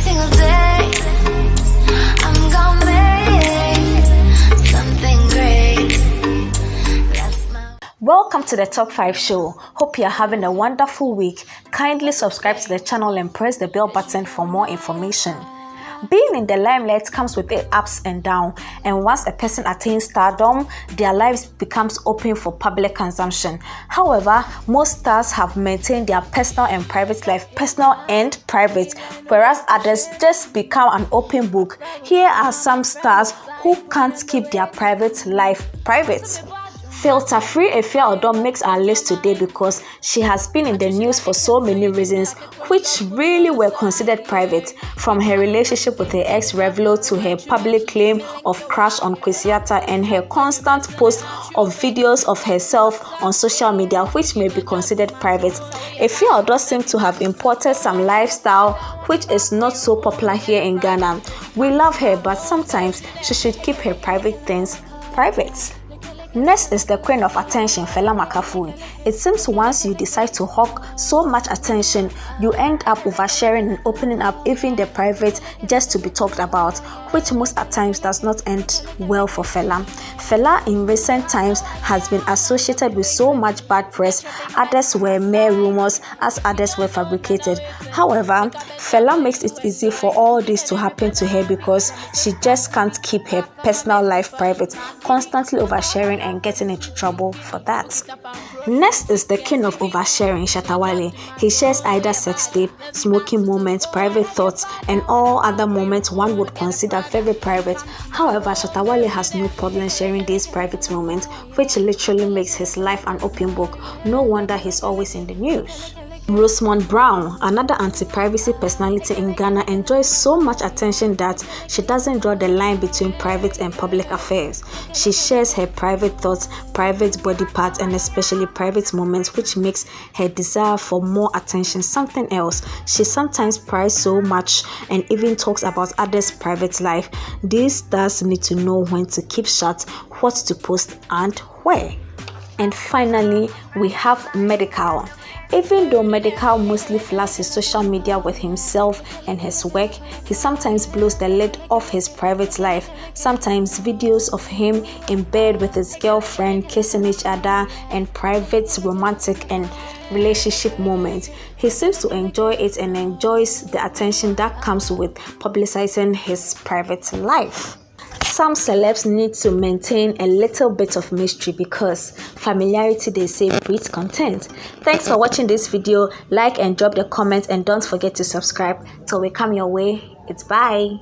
single day, I'm gonna make something great. That's my... Welcome to the Top 5 show. Hope you're having a wonderful week. Kindly subscribe to the channel and press the bell button for more information. Being in the limelight comes with its ups and downs, and once a person attains stardom, their lives becomes open for public consumption. However, most stars have maintained their personal and private life personal and private, whereas others just become an open book. Here are some stars who can't keep their private life private. Filter-free Efe Odom makes our list today because she has been in the news for so many reasons which really were considered private, from her relationship with her ex-Revelo to her public claim of crush on Kwesiata and her constant post of videos of herself on social media which may be considered private. Efe Odom seems to have imported some lifestyle which is not so popular here in Ghana. We love her, but sometimes she should keep her private things private. Next is the queen of attention, Fela Makafui. It seems once you decide to hawk so much attention, you end up oversharing and opening up even the private just to be talked about, which most at times does not end well for Fela. Fela in recent times has been associated with so much bad press. Others were mere rumors, as others were fabricated. However, Fela makes it easy for all this to happen to her because she just can't keep her personal life private, constantly oversharing and getting into trouble for that. Next is the king of oversharing, Shatta Wale. He shares either sex tape, smoking moments, private thoughts, and all other moments one would consider very private. However, Shatta Wale has no problem sharing these private moments, which literally makes his life an open book. No wonder he's always in the news. Rosamond Brown, another anti-privacy personality in Ghana, enjoys so much attention that she doesn't draw the line between private and public affairs. She shares her private thoughts, private body parts, and especially private moments, which makes her desire for more attention something else. She sometimes pries so much and even talks about others' private life. These stars need to know when to keep shut, what to post, and where. And finally, we have Medical. Even though Medical mostly floods his social media with himself and his work, he sometimes blows the lid off his private life. Sometimes videos of him in bed with his girlfriend, kissing each other, and private romantic and relationship moments. He seems to enjoy it and enjoys the attention that comes with publicizing his private life. Some celebs need to maintain a little bit of mystery because familiarity, they say, breeds content. Thanks for watching this video. Like and drop the comment, and don't forget to subscribe. Till we come your way, it's bye.